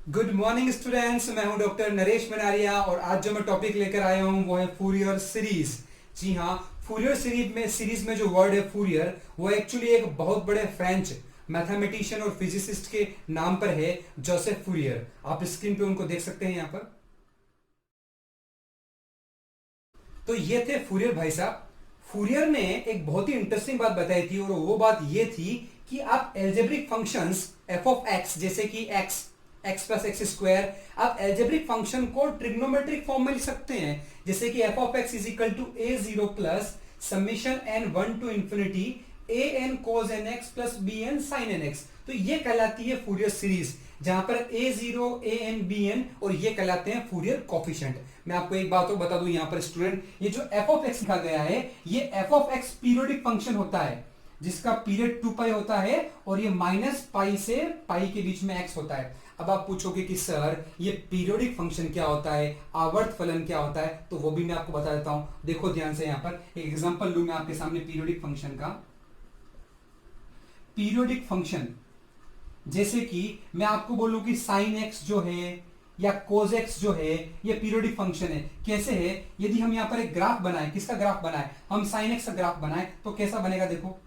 Good morning students. मैं हूं doctor Naresh बनारिया और आज जो मैं टॉपिक लेकर आया हूं वो है फूरियर सीरीज। जी हाँ, फूरियर सीरीज में जो वर्ड है फूरियर, वो एक्चुअली एक बहुत बड़े फ्रेंच मैथमेटिशियन और फिजिसिस्ट के नाम पर है, जोसेफ फूरियर। आप स्क्रीन पे उनको देख सकते हैं यहाँ पर। तो ये थे फूरियर भाई साहब। फूरियर ने एक बहुत ही इंटरेस्टिंग बात बताई थी और वो बात ये थी कि आप algebraic functions f of x, जैसे कि x x plus x square, आप एल्जेब्रिक फंक्शन को ट्रिग्नोमेट्रिक फॉर्म में लिख सकते हैं, जैसे कि f of x is equal to a zero plus summation n one to infinity a n cos n x plus b n sine n x. तो ये कहलाती है फूरियर सीरीज, जहां पर a zero a n b n और ये कहलाते हैं फूरियर कॉफिशिएंट। मैं आपको एक बात और बता दूं यहाँ पर स्टूडेंट, ये जो एफ ऑफ एक्स लिखा गया है, ये f of x periodic function होता है जिसका पीरियड 2 पाई होता है और ये माइनस पाई से पाई के बीच में एक्स होता है। अब आप पूछोगे कि सर ये पीरियोडिक फंक्शन क्या होता है, आवर्त फलन क्या होता है, तो वो भी मैं आपको बता देता हूं। देखो ध्यान से, यहां पर एक एग्जांपल लूं मैं आपके सामने पीरियोडिक फंक्शन का। पीरियोडिक फंक्शन जैसे कि मैं आपको बोलूं कि साइन एक्स जो है या कोज एक्स जो है ये पीरियोडिक फंक्शन है। कैसे है? यदि हम यहां पर एक ग्राफ बनाए, किसका ग्राफ बनाए, हम साइन एक्स का ग्राफ बनाए, तो कैसा बनेगा? देखो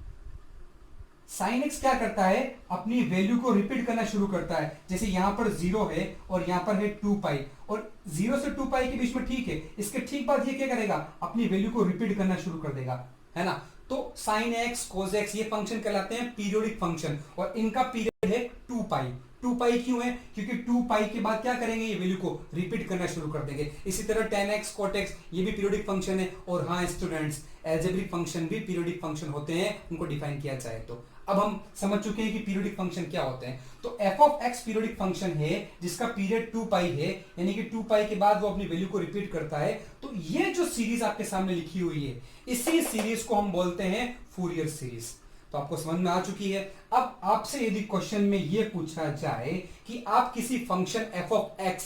साइन एक्स क्या करता है, अपनी वैल्यू को रिपीट करना शुरू करता है। जैसे यहां पर 0 है और यहां पर है 2 पाई, और 0 से 2 पाई के बीच में ठीक है, इसके ठीक बाद ये क्या करेगा, अपनी वैल्यू को रिपीट करना शुरू कर देगा, है ना। तो साइन एक्स कोस एक्स ये फंक्शन कहलाते हैं पीरियोडिक फंक्शन, और इनका पीरियड है 2 पाई। 2 पाई क्यों है? क्योंकि 2 पाई के बाद क्या करेंगे, ये वैल्यू को रिपीट करना शुरू कर देंगे। इसी तरह tan x cot x ये भी पीरियोडिक फंक्शन है। और हाँ स्टूडेंट्स, एल्जेब्रिक फंक्शन भी पीरियोडिक फंक्शन होते हैं, उनको डिफाइन किया जाए तो। अब हम समझ चुके हैं कि पीरियोडिक फंक्शन क्या होते हैं। तो f of x periodic function है जिसका पीरियड 2 पाई है, यानी कि 2 पाई के बाद वो अपनी वैल्यू को रिपीट करता है। तो ये जो सीरीज आपके सामने लिखी हुई है, इसी सीरीज को हम बोलते हैं फूरियर सीरीज। तो आपको समझ में आ चुकी है। अब आपसे यदि क्वेश्चन में यह पूछा जाए कि आप किसी फंक्शन f ऑफ x,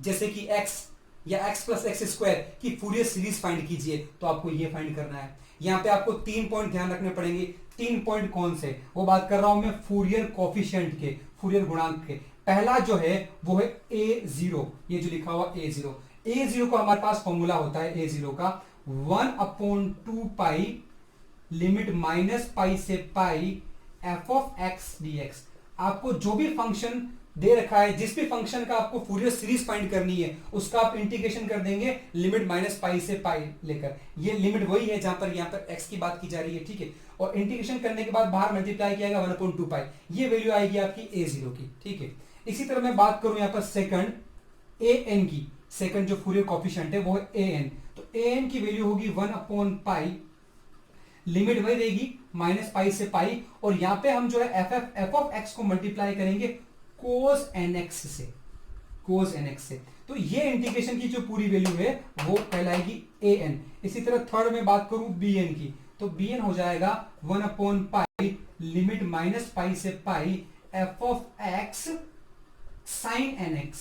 जैसे कि x या x प्लस एक्स स्क्वायर की फूरियर सीरीज फाइंड कीजिए, तो आपको यह फाइंड करना है। यहां पे आपको 3 पॉइंट ध्यान रखने पड़ेंगे। 3 पॉइंट कौन से? वो बात कर रहा हूं मैं फूरियर कोफिशिएंट के, फूरियर गुणांक के। पहला जो है वो है ए जीरो, ये जो लिखा हुआ ए जीरो। ए जीरो को हमारे पास फॉर्मूला होता है ए जीरो का 1/2 पाई लिमिट माइनस पाई से pi f of x d x. आपको जो भी फंक्शन दे रखा है, जिस भी फंक्शन का आपको फूरियर सीरीज फाइंड करनी है, उसका आप इंटीग्रेशन कर देंगे लिमिट माइनस पाई से पाई लेकर। ये लिमिट वही है जहां पर यहां पर एक्स की बात की जा रही है, ठीक है। और इंटीग्रेशन करने के बाद बाहर मल्टीप्लाई किया जाएगा 1/2 पाई, ये वैल्यू आएगी आपकी ए जीरो की, ठीक है। इसी तरह मैं बात करूं यहां पर सेकंड ए एन की, सेकंड जो फूरियर कोफिशिएंट है वो है ए एन। तो ए एन की वैल्यू होगी 1/पाई, लिमिट वही रहेगी माइनस पाई से पाई, और यहां पे हम जो है एफ ऑफ एक्स को मल्टीप्लाई करेंगे कोस एन एक्स से, कोस एन एक्स से। तो ये इंटीग्रेशन की जो पूरी वैल्यू है वो कहलाएगी ए एन। इसी तरह थर्ड में बात करूं बी एन की, तो बी एन हो जाएगा 1/पाई लिमिट माइनस पाई से pi f of x sine n x,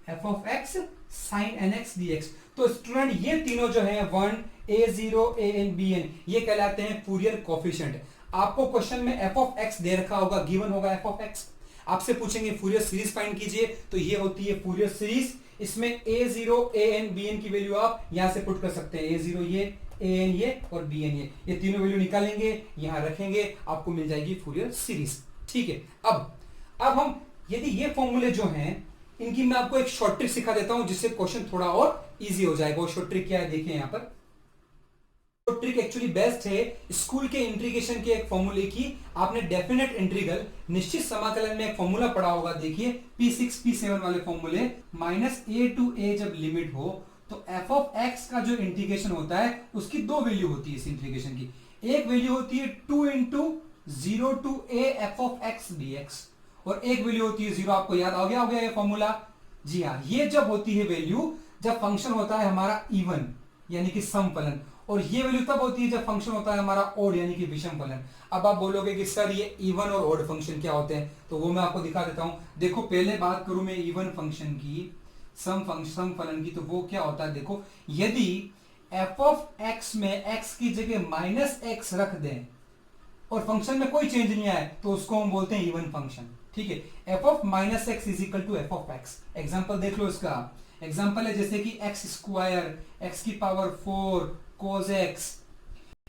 f of x sine n x d x. तो स्टूडेंट ये तीनों जो है 1 a zero a n b n, ये कहलाते हैं फूरियर कोफिशिएंट। आपको क्वेश्चन में एफ ऑफ एक्स दे रखा होगा, गिवन होगा एफ ऑफ एक्स, आपसे पूछेंगे फूरियर सीरीज फाइंड कीजिए, तो ये होती है फूरियर सीरीज। इसमें ए zero a n b N की वैल्यू आप यहां से पुट कर सकते हैं, ए जीरो ये, ए एन ये और बी एन ये तीनों वैल्यू निकालेंगे, यहां रखेंगे, आपको मिल जाएगी फूरियर सीरीज, ठीक है। अब हम यदि ये फॉर्मूले जो हैं, इनकी मैं आपको एक शॉर्ट ट्रिक सिखा देता हूं जिससे क्वेश्चन थोड़ा और इजी हो जाएगा। वो शॉर्ट ट्रिक क्या है देखिए यहां पर। तो ट्रिक एक्चुअली बेस्ट है स्कूल के इंटीग्रेशन के एक फॉर्मूले की। आपने डेफिनेट इंटीग्रल, निश्चित समाकलन में एक फॉर्मूला पढ़ा होगा, देखिए P6 P7 वाले फॉर्मूले। माइनस ए टू ए जब लिमिट हो तो एफ ऑफ एक्स का जो इंटीग्रेशन होता है उसकी दो वैल्यू होती है इस इंटीग्रेशन की। एक वैल्यू होती है 2 into 0 to a f of x d x, और एक वैल्यू होती है 0। आपको याद आ गया ये फॉर्मूला? जी हाँ, ये जब होती है वैल्यू जब फंक्शन होता है हमारा इवन यानी कि सम फलन, और ये वैल्यू तब होती है जब फंक्शन होता है हमारा ओड यानी कि विषम फलन। अब आप बोलोगे कि सर ये इवन और ओड फंक्शन क्या होते हैं, तो वो मैं आपको दिखा देता हूं। देखो पहले बात करूं मैं इवन फंक्शन की, सम फलन की, तो वो क्या होता है देखो, यदि एफ ऑफ एक्स में एक्स की जगह माइनस एक्स रख दें और फंक्शन में कोई चेंज नहीं आए, तो उसको हम बोलते हैं इवन फंक्शन, ठीक है। F of minus x is equal to f of x. Example देख लो इसका। एग्जाम्पल है जैसे कि एक्स स्क्वायर, एक्स की पावर 4 कोज एक्स।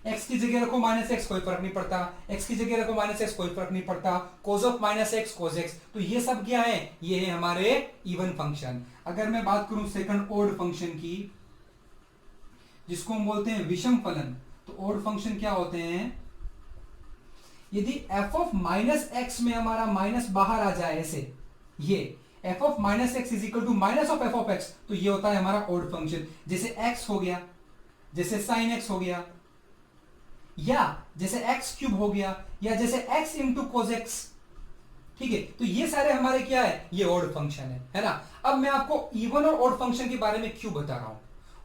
एक्स की जगह रखो माइनस एक्स, कोई फर्क नहीं पड़ता। एक्स की जगह रखो माइनस एक्स, कोई फर्क नहीं पड़ता। Cos of minus x cos x, तो ये सब क्या है, ये है हमारे इवन फंक्शन। अगर मैं बात करूं सेकंड ऑड फंक्शन की, जिसको हम बोलते हैं विषम फलन, तो ऑड फंक्शन क्या होते हैं, यदि एफ ऑफ माइनस एक्स में हमारा माइनस बाहर आ जाए, ऐसे ये f of minus x is equal to minus of f of x, तो ये होता है हमारा ऑड फंक्शन। जैसे एक्स हो गया, जैसे साइन एक्स हो गया, या जैसे एक्स क्यूब हो गया, या जैसे एक्स इंटू कोज एक्स। ठीक है, तो ये सारे हमारे क्या है, ये ऑड फंक्शन है ना। अब मैं आपको इवन और ऑड फंक्शन के बारे में क्यों बता रहा हूं,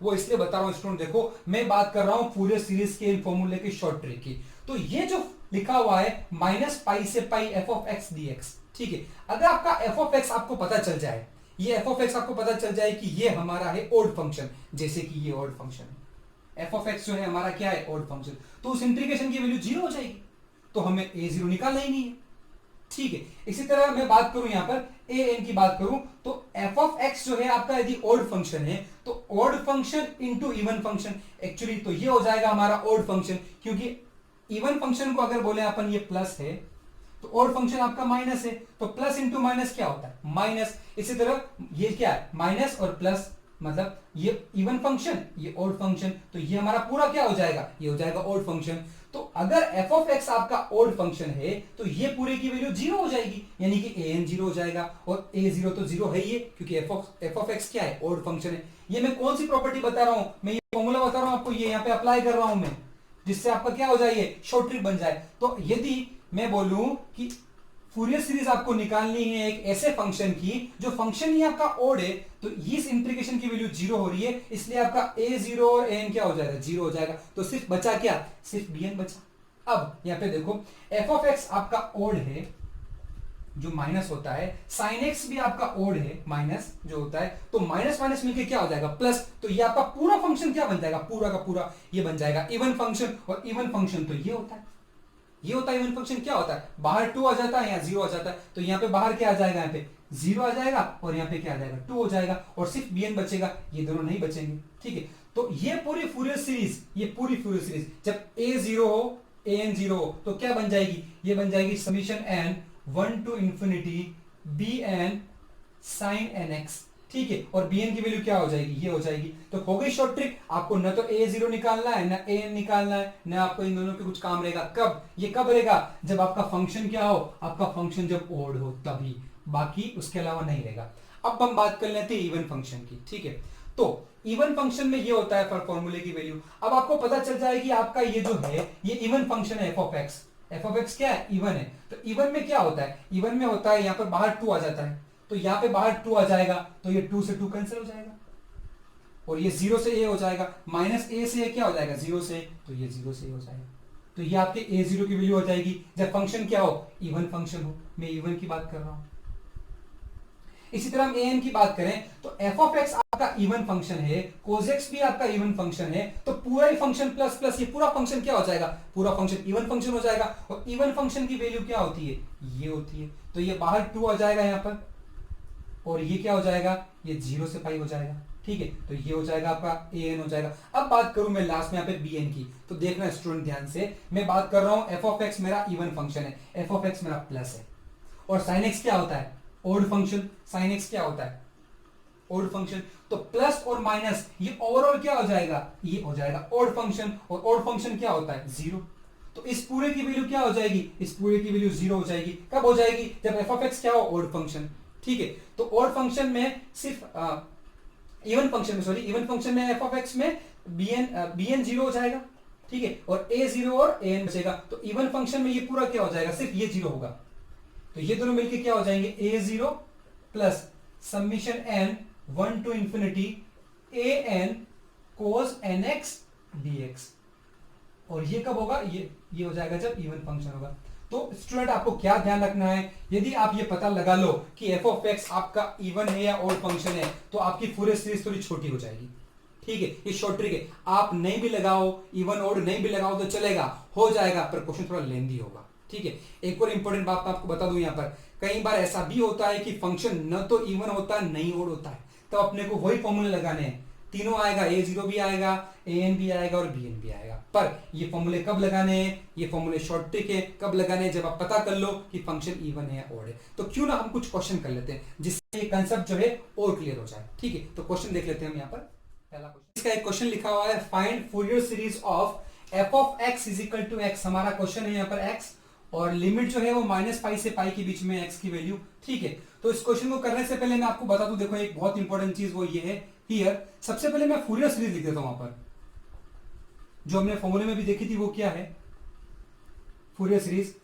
वो इसलिए बता रहा हूं स्टूडेंट, देखो मैं बात कर रहा हूं फूरियर सीरीज के इन फॉर्मूले की शॉर्ट ट्रिक की। तो ये जो लिखा हुआ है माइनस पाई से pi f of x d x, ठीक है, अगर आपका एफ ऑफ एक्स आपको पता चल जाए, ये एफ ऑफ एक्स आपको पता चल जाए कि ये हमारा है ऑड फंक्शन, जैसे कि ये ऑड फंक्शन है, एफ ऑफ एक्स जो है हमारा क्या है, ऑड फंक्शन, तो उस इंटीग्रेशन की वैल्यू 0 हो जाएगी, तो हमें a0 निकालना ही नहीं है। ठीक है, इसी तरह मैं बात करूं यहां पर a n की बात करूं, तो एफ ऑफ एक्स जो है आपका यदि ऑड फंक्शन है, तो odd function into even function, actually तो ये हो जाएगा हमारा ऑड फंक्शन, क्योंकि इवन फंक्शन को अगर बोले अपन ये प्लस है, तो ऑड फंक्शन आपका माइनस है, तो प्लस इंटू माइनस क्या होता है, माइनस। इसी तरह ये क्या है, माइनस और प्लस, मतलब ये इवन फंक्शन, ये ऑड फंक्शन, तो ये हमारा पूरा क्या हो जाएगा, ये हो जाएगा ऑड फंक्शन। तो अगर एफ ऑफ एक्स आपका ऑड फंक्शन है, तो ये पूरे की वैल्यू 0 हो जाएगी, यानी कि ए एन 0 हो जाएगा, और a0 तो 0 है ही, क्योंकि एफ ऑफ एक्स क्या है, ऑड फंक्शन है। ये मैं कौन सी प्रॉपर्टी बता रहा हूं, मैं ये फॉर्मूला बता रहा हूं आपको, ये यहाँ पे अप्लाई कर रहा हूं मैं, जिससे आपका क्या हो जाए, शॉर्ट ट्रिक बन जाए। तो यदि मैं बोलूं कि फूरियर सीरीज आपको निकालनी है एक ऐसे फंक्शन की जो फंक्शन ही आपका ऑड है, तो इस इंटीग्रेशन की वैल्यू 0 हो रही है, इसलिए आपका a0 और an क्या हो जाएगा, 0 हो जाएगा। तो सिर्फ बचा क्या, सिर्फ bn बचा। अब यहां पे देखो f ऑफ x आपका ऑड है, जो माइनस होता है, साइन एक्स भी आपका ऑड है, माइनस जो होता है, तो माइनस माइनस मिलके क्या हो जाएगा, प्लस, तो ये आपका पूरा फंक्शन क्या बन जाएगा, पूरा का पूरा ये बन जाएगा इवन फंक्शन। और इवन फंक्शन तो ये होता है, ये होता है इवन फंक्शन। क्या होता है, बाहर 2 आ जाता है, यहाँ 0 आ जाता है, तो यहाँ पे बाहर क्या आ जाएगा, यहाँ पे 0 आ जाएगा, और यहाँ पे क्या आ जाएगा, 2 हो जाएगा, और सिर्फ bn बचेगा, ये दोनों नहीं बचेंगे। ठीक है, तो ये पूरी फूरियर सीरीज, ये पूरी फूरियर सीरीज जब a0 हो, an 0 हो, तो क्या बन जाएगी, ये बन जाएगी summation n 1 to infinity bn sin nx। ठीक है, और bn की वैल्यू क्या हो जाएगी, ये हो जाएगी। तो हो गई शॉर्ट ट्रिक, आपको न तो a0 निकालना है, न an निकालना है, न आपको इन दोनों पे कुछ काम रहेगा। कब, ये कब रहेगा, जब आपका फंक्शन क्या हो, आपका फंक्शन जब ऑड हो तभी, बाकी उसके अलावा नहीं रहेगा। अब हम बात कर लेते हैं इवन फंक्शन की। ठीक है, तो इवन फंक्शन में ये होता है फॉर्मूले की वैल्यू। अब आपको पता चल जाए कि आपका ये जो है, ये इवन फंक्शन है f of x. F of x क्या है, इवन है। तो इवन में क्या होता है, इवन में होता है यहाँ पर बाहर 2 आ जाता है, तो यहाँ पे बाहर 2 आ जाएगा, तो ये 2 से 2 कैंसिल हो जाएगा, और ये 0 से a हो जाएगा, माइनस a से क्या हो जाएगा, 0 से, तो ये 0 से a हो जाएगा। तो ये आपके a0 की वैल्यू हो जाएगी जब फंक्शन क्या हो, इवन फंक्शन हो। मैं इवन की बात कर रहा हूं। इसी तरह हम an की बात करें, तो f ऑफ x आपका इवन फंक्शन है, cos x भी आपका इवन फंक्शन है, तो पूरा ही फंक्शन प्लस प्लस ये पूरा फंक्शन क्या हो जाएगा, पूरा फंक्शन इवन फंक्शन हो जाएगा। और इवन फंक्शन की वैल्यू क्या होती है, ये होती है। तो ये बाहर 2 आ जाएगा यहाँ पर, और ये क्या हो जाएगा, ये 0 से पाई हो जाएगा। ठीक है, तो ये हो जाएगा आपका an हो जाएगा। अब बात करूं मैं लास्ट में यहाँ पे bn की, तो देखना स्टूडेंट ध्यान से, मैं बात कर रहा हूं f ऑफ x मेरा इवन फंक्शन है, f ऑफ x मेरा प्लस है, और sin x क्या होता है, ऑड फंक्शन। sin x क्या होता है, ऑड फंक्शन। तो प्लस और माइनस ये ओवरऑल क्या हो जाएगा, ये हो जाएगा ऑड फंक्शन, और ऑड फंक्शन क्या होता है, 0। तो इस पूरे की वैल्यू क्या हो जाएगी, इस पूरे की वैल्यू 0 हो जाएगी। कब हो जाएगी, जब f ऑफ x क्या हो, ऑड फंक्शन। ठीक है, तो ऑड फंक्शन में सिर्फ इवन फंक्शन में, सॉरी इवन फंक्शन में एफ ऑफ एक्स में bn 0 हो जाएगा। ठीक है, और a0 और an बचेगा। तो इवन फंक्शन में ये पूरा क्या हो जाएगा, सिर्फ ये 0 होगा। तो ये दोनों मिलके क्या हो जाएंगे, a0 plus summation n 1 to infinity an cos nx dx। और ये कब होगा, ये हो जाएगा जब इवन फंक्शन होगा। तो स्टूडेंट आपको क्या ध्यान रखना है, यदि आप ये पता लगा लो कि एफ ऑफ एक्स आपका इवन है या ऑड फंक्शन है, तो आपकी फूरियर सीरीज थोड़ी छोटी हो जाएगी। ठीक है, ये शॉर्ट ट्रिक है, आप नहीं भी लगाओ, इवन ऑड नहीं भी लगाओ तो चलेगा, हो जाएगा, पर क्वेश्चन थोड़ा लेंदी होगा। ठीक है, एक और इंपॉर्टेंट बात मैं आपको बता दूं यहाँ पर, कई बार ऐसा भी होता है कि फंक्शन न तो इवन होता है नहीं ओड होता है, तो अपने को वही फॉर्मूले लगाने हैं, तीनों आएगा, a0 भी आएगा, an भी आएगा और bn भी आएगा। पर ये फॉर्मूले कब लगाने हैं, ये फॉर्मूले शॉर्ट ट्रिक है, कब लगाने हैं, जब आप पता कर लो कि फंक्शन इवन है या ओड है। तो क्यों ना हम कुछ क्वेश्चन कर लेते हैं जिससे ये कंसेप्ट जो है और क्लियर हो जाए। ठीक है, तो क्वेश्चन देख लेते हैं हम यहाँ पर। पहला क्वेश्चन, इसका एक क्वेश्चन लिखा हुआ है, find Fourier series of f of x is equal to x। हमारा क्वेश्चन है यहाँ पर x और लिमिट जो है वो -π से π के बीच में x की वैल्यू। ठीक है, तो इस क्वेश्चन को करने से पहले मैं आपको बता दूं, देखो एक बहुत इंपॉर्टेंट चीज वो ये है हियर, सबसे पहले मैं फूरियर सीरीज लिख देता हूं। वहां पर जो हमने फॉर्मूले में भी देखी थी वो क्या है, फूरियर सीरीज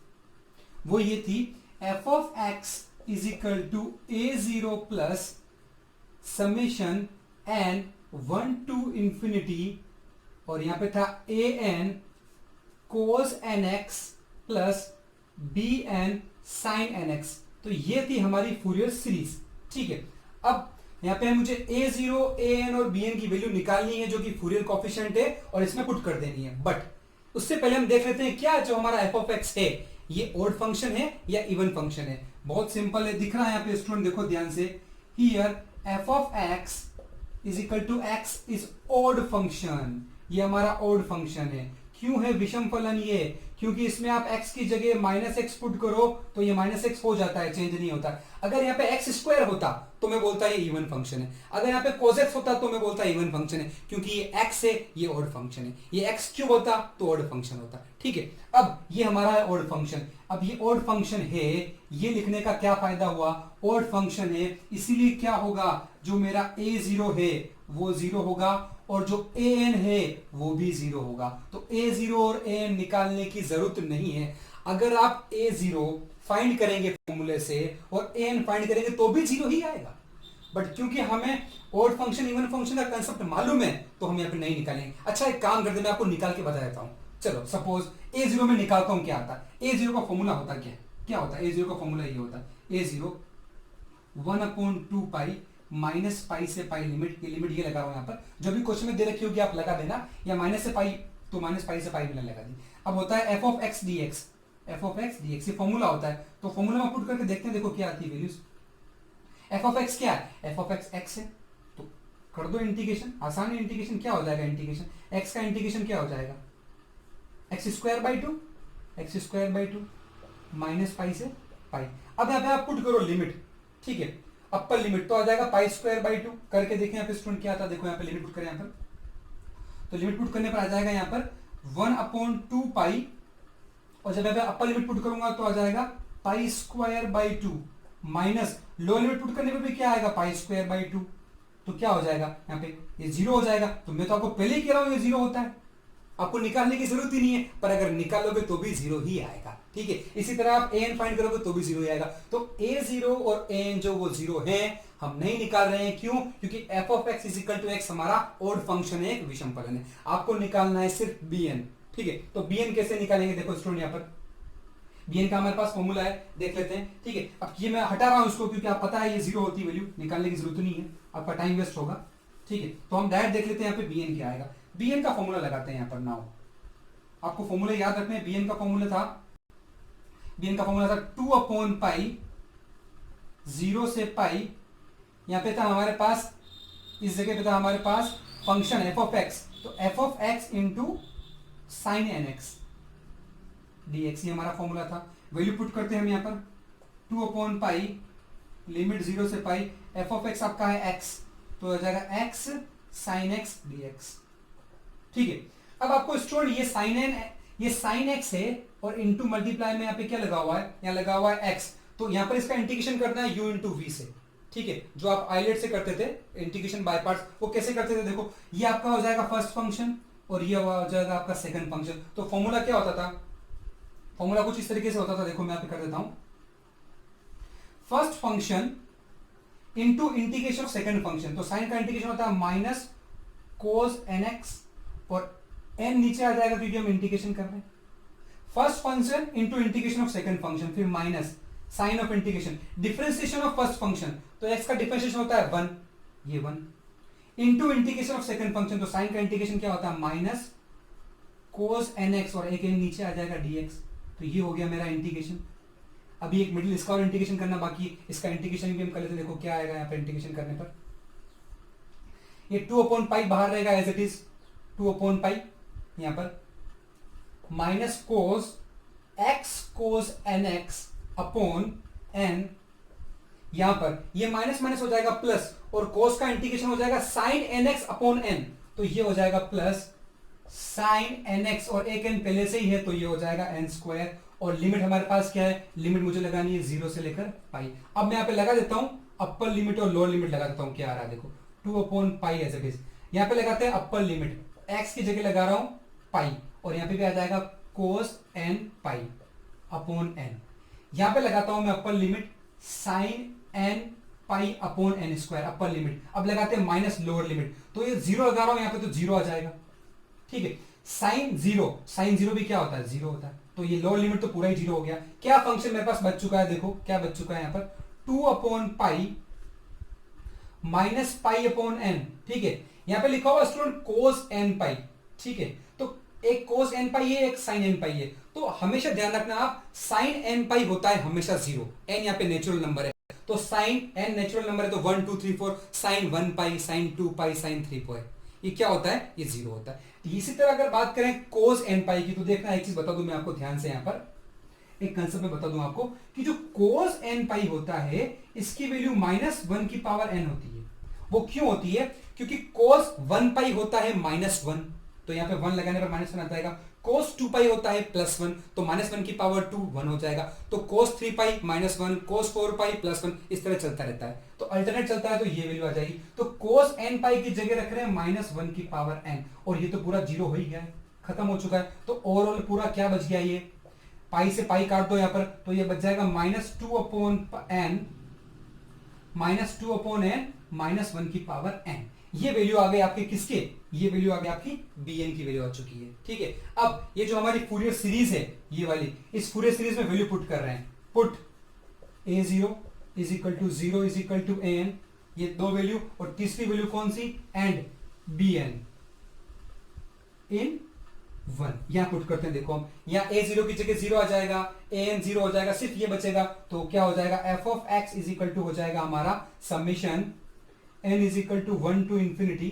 वो ये थी, f of x is equal to a0 plus summation n 1 to infinity, और यहां पे था an cos nx plus bn sin nx। तो ये थी हमारी फूरियर सीरीज। ठीक है, अब यहां पे मुझे a0, an और bn की वैल्यू निकालनी है जो कि फूरियर कोएफिशिएंट है, और इसमें पुट कर देनी है। बट उससे पहले हम देख लेते हैं क्या जो हमारा f ऑफ x है ये ओड फंक्शन है या इवन फंक्शन है। बहुत सिंपल है, दिख रहा है यहाँ पे स्टूडेंट, देखो ध्यान से, here f of x is equal to x is odd function, ये हमारा ओड फंक्शन है। क्यों है विषम फलन ये, क्योंकि इसमें आप x की जगह -x पुट करो तो ये -x हो जाता है, चेंज नहीं होता। अगर यहाँ पे x स्क्वायर होता तो मैं बोलता ये इवन फंक्शन है, अगर यहाँ पे cos x होता तो मैं बोलता इवन फंक्शन है, क्योंकि ये x है, ये ओड फंक्शन है। ये x क्यूब होता तो ओड फंक्शन होता। ठीक है, अब ये हमारा है ओड फंक्शन। अब ये ओड फंक्शन है, ये लिखने का क्या फायदा हुआ, ओड फंक्शन है इसीलिए क्या होगा, जो मेरा a0 है वो 0 होगा और जो an है वो भी 0 होगा। तो a0 और an निकालने की जरूरत नहीं है। अगर आप a0 फाइंड करेंगे फॉर्मूले से और an फाइंड करेंगे तो भी 0 ही आएगा, बट क्योंकि हमें ओड फंक्शन इवन फंक्शन का कंसेप्ट मालूम है तो हम यहाँ पे नहीं निकालेंगे। अच्छा एक काम करते, मैं आपको निकाल के बता देता हूँ। चलो सपोज a0 में निकालता हूँ क्या आता है, a0 का फॉर्मूला होता क्या क्या होता है, a0 का फॉर्मूला ये होता है, a0 1/2 पाई माइनस पाई से पाई लिमिट, ये लिमिट ये लगा हुआ यहाँ पर, जो भी क्वेश्चन में दे रखी होगी आप लगा देना, या माइनस से पाई तो माइनस पाई से पाई मैंने लगा दी। अब होता है f of x dx, f of x dx ये फॉर्मूला होता है, तो फॉर्मूला में पुट करके देखते हैं, देखो क्या आती है वैल्यूज। f ऑफ x क्या है, f ऑफ x x है, तो कर दो इंटीग्रेशन, आसान है इंटीग्रेशन। क्या हो जाएगा इंटीग्रेशन, x का इंटीग्रेशन क्या हो जाएगा, x² माइनस पाई से पाई। अब यहाँ पे आप पुट करो लिमिट, ठीक है, अपर लिमिट तो आ जाएगा π²/2, करके देखें यहाँ पे स्टूडेंट क्या आता है, देखो यहाँ पे लिमिट पुट करें यहाँ पर, तो लिमिट पुट करने पर आ जाएगा यहाँ पर 1/2 पाई, और जब मैं अपर लिमिट पुट करूंगा तो आ जाएगा π² माइनस लोअर लिमिट पुट करने पर भी क्या आएगा π²/2, तो क्या हो जाएगा यहाँ पे ये 0 हो जाएगा। तो मैं तो आपको पहले ही कह रहा हूं ये 0 होता है, आपको निकालने की जरूरत ही नहीं है, पर अगर निकालोगे तो भी 0 ही आएगा। ठीक है, इसी तरह आप an फाइंड करोगे तो भी 0 ही आएगा। तो a0 और an जो वो 0 है, हम नहीं निकाल रहे हैं। क्यों, क्योंकि f of x is equal to x हमारा ओड फंक्शन है, एक विषम फलन है। आपको निकालना है सिर्फ bn। ठीक है, तो bn कैसे निकालेंगे, देखो स्टूडेंट यहाँ पर bn का हमारे पास फॉर्मूला है, देख लेते हैं। ठीक है, अब ये मैं हटा रहा हूं इसको क्योंकि आप पता है ये 0 होती है, वैल्यू निकालने की जरूरत नहीं है, आपका टाइम वेस्ट होगा। ठीक है, तो हम डायरेक्ट देख लेते हैं यहाँ पे bn क्या आएगा। bn का फॉर्मूला लगाते हैं यहाँ पर। नाउ आपको फॉर्मूला याद रखना है, bn का फॉर्मूला था 2/पाई 0 से पाई, यहां पे था हमारे पास, इस जगह पे था हमारे पास फंक्शन f ऑफ x, तो f of x into sine nx dx, ये हमारा फॉर्मूला था। वैल्यू पुट करते हैं हम यहां पर 2/पाई लिमिट 0 से पाई, f ऑफ x आपका है x, तो आ जाएगा x साइन x dx। ठीक है, अब आपको स्टूडेंट ये साइन x है और इंटू मल्टीप्लाई में यहाँ पे क्या लगा हुआ है, यहाँ लगा हुआ है x, तो यहाँ पर इसका इंटीग्रेशन करना है u इंटू वी से। ठीक है, जो आप आइलेट से करते थे इंटीग्रेशन बाय पार्ट्स, वो कैसे करते थे, देखो ये आपका हो जाएगा फर्स्ट फंक्शन और ये हो जाएगा आपका सेकंड फंक्शन। तो फॉर्मूला क्या होता था, फॉर्मूला कुछ इस तरीके से होता था, देखो मैं यहाँ पे कर देता हूं, first function into integration of second function, तो साइन का इंटीग्रेशन होता है माइनस कोस nx और n नीचे आ जाएगा क्योंकि हम इंटीग्रेशन कर रहे हैं। First function into integration of second function, फिर minus sine of integration, differentiation of first function, तो x का डिफरेंशिएशन होता है 1, ये 1 into integration of second function, तो साइन का इंटीग्रेशन क्या होता है माइनस कोस nx और एक n नीचे आ जाएगा dx, तो ये हो गया मेरा इंटीग्रेशन। अभी एक मिडिल इसका और इंटीग्रेशन करना बाकी है, इसका इंटीग्रेशन भी हम कर लेते हैं। देखो क्या आएगा यहाँ पर इंटीग्रेशन करने पर, ये 2/पाई बाहर रहेगा एज इट इज, 2/पाई यहां पर माइनस कोस एक्स कोस एन एक्स अपॉन एन, यहां पर ये माइनस माइनस हो जाएगा प्लस, और कोस का इंटीग्रेशन हो जाएगा sine n x upon n, तो ये हो जाएगा प्लस साइन एन एक्स, और एक एन पहले से ही है तो ये हो जाएगा एन स्क्वायर, और लिमिट हमारे पास क्या है, लिमिट मुझे लगानी है 0 से लेकर पाई। अब मैं यहां पे लगा देता हूं अपर लिमिट और लोअर लिमिट लगा देता हूं, क्या आ रहा है देखो 2/पाई एज इट इज। यहां पे लगाते हैं अपर लिमिट, एक्स की जगह लगा रहा हूं पाई, और यहां पे भी आ जाएगा cos n pi upon n. यहां पे लगाता हूं मैं upper limit sine n pi upon n square, upper limit. अब लगाते हैं माइनस लोअर लिमिट, तो ये 0 लगा रहा हूं यहां पे तो 0 आ जाएगा, ठीक है। साइन जीरो भी क्या होता है, 0 होता है, तो ये लोअर लिमिट तो पूरा ही 0 हो गया। क्या फंक्शन मेरे पास बच चुका है, देखो क्या बच चुका है यहां पर, 2/पाई माइनस पाई अपॉन एन, ठीक है। यहां पे लिखा हुआ स्टूडेंट कोस एन पाई, ठीक है। तो एक कोस एन पाई है, एक साइन एन पाई है, तो हमेशा ध्यान रखना आप साइन एन पाई होता है हमेशा 0, एन यहाँ पे नेचुरल नंबर है, तो साइन एन नेचुरल नंबर है, तो 1 2 3 4 sine 1 pi sine 2 pi sine 3 pi, ये क्या होता है, ये 0 होता है। इसी तरह अगर बात करें कोस एन पाई की, तो देखना एक चीज बता दूं मैं आपको ध्यान से, यहां पर एक कंसेप्ट में बता दूं आपको कि जो कोस एन पाई होता है इसकी वैल्यू -1 की पावर n होती है। वो क्यों होती है, क्योंकि कोस 1 पाई होता है -1, तो यहां पे 1 लगाने पर -1 आ जाएगा। कोस 2 पाई होता है +1, तो -1 की पावर 2 1 हो जाएगा। तो कोस 3 पाई -1, कोस 4 पाई +1, इस तरह चलता रहता है, तो अल्टरनेट चलता है, तो ये वैल्यू आ जाएगी। तो कोस n पाई की जगह रख रहे हैं -1 की पावर n, और ये तो पूरा 0 हो ही गया है, खत्म हो चुका है। तो ओवरऑल पूरा क्या बच गया, ये पाई से पाई काट दो यहां पर, तो ये बच जाएगा -2/n -1 की पावर n। ये वैल्यू आ गई आपके किसके, ये वैल्यू आ गई आपकी bn की वैल्यू आ चुकी है, ठीक है। अब ये जो हमारी फूरियर सीरीज है ये वाली, इस फूरियर सीरीज में वैल्यू पुट कर रहे हैं, पुट a0 = 0 = an, ये दो वैल्यू, और तीसरी वैल्यू कौन सी, एंड bn इन 1 यहां पुट करते हैं। देखो हम यहां a0 की जगह 0 आ जाएगा, an 0 हो जाएगा, सिर्फ ये बचेगा, तो क्या हो जाएगा, f(x) = हो जाएगा हमारा समेशन n = 1 to ∞,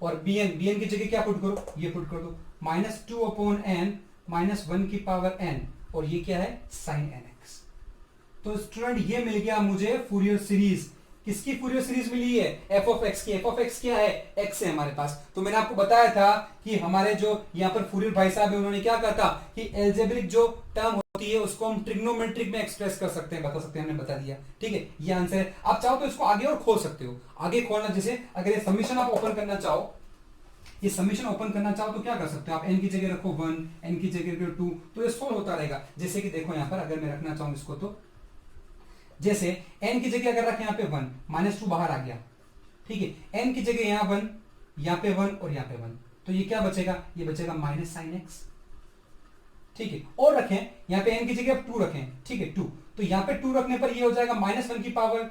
और bn की जगह क्या पुट करो, ये पुट कर दो -2/n -1 की पावर n, और ये क्या है, sin nx। तो स्टूडेंट ये मिल गया मुझे फूरियर सीरीज, किसकी फूरियर सीरीज मिली है, f(x) की। f(x) क्या है, x है हमारे पास। तो मैंने आपको बताया था कि हमारे जो यहाँ पर फूरियर भाई साहब है उन्होंने क्या कहा था कि एल्जेब्रिक जो टर्म होती है उसको हम ट्रिग्नोमेट्रिक में एक्सप्रेस कर सकते हैं, बता सकते हैं, हमने बता दिया, ठीक है। ये आंसर है। आप चाहो तो इसको आगे और खोल सकते हो, आगे खोलना, जैसे अगर ये समीशन आप ओपन करना चाहो, ये समीशन ओपन करना चाहो तो क्या कर सकते हो आप, n की जगह रखो 1, n की जगह रखो 2, तो ये सोल्व होता रहेगा। जैसे कि देखो यहाँ पर अगर मैं रखना चाहूं इसको, तो जैसे n की जगह अगर रखें यहाँ पे 1, -2 बाहर आ गया, ठीक है। n की जगह यहाँ 1, यहाँ पे 1 और यहाँ पे 1, तो ये क्या बचेगा, ये बचेगा -sin x, ठीक है। और रखें यहाँ पे n की जगह 2 रखें, ठीक है 2, तो यहाँ पे 2 रखने पर ये हो जाएगा -1 की पावर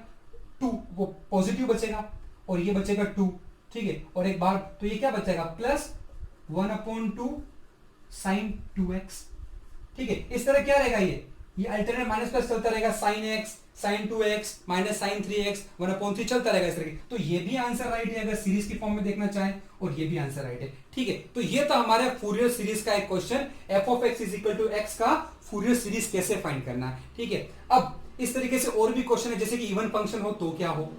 2, वो पॉजिटिव बचेगा, और ये बचेगा 2, ठीक है। और एक बार तो ये क्या बचेगा, +1/2 sin 2x, ठीक है। इस तरह क्या रहेगा, ये अल्टरनेट माइनस प्लस चलता रहेगा, sin x sin 2x -sin 3x 1/3 चलता रहेगा इस तरह की। तो ये भी आंसर राइट है अगर सीरीज की फॉर्म में देखना चाहें, और ये भी आंसर राइट है, ठीक है। तो ये था हमारे फूरियर सीरीज का एक क्वेश्चन, f(x) = x का फूरियर सीरीज कैसे फाइंड करना है, ठीक है। अब इस तरीके से और भी क्वेश्चन है, जैसे कि इवन फंक्शन हो तो क्या हो,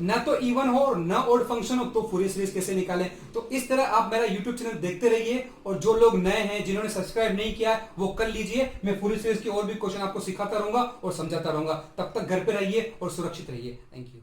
ना तो इवन हो और ना ऑड फंक्शन हो तो फूरियर सीरीज कैसे निकालें। तो इस तरह आप मेरा यूट्यूब चैनल देखते रहिए, और जो लोग नए हैं जिन्होंने सब्सक्राइब नहीं किया वो कर लीजिए। मैं फूरियर सीरीज की और भी क्वेश्चन आपको सिखाता रहूंगा और समझाता रहूंगा। तब तक घर पे रहिए और सुरक्षित रहिए। Thank you.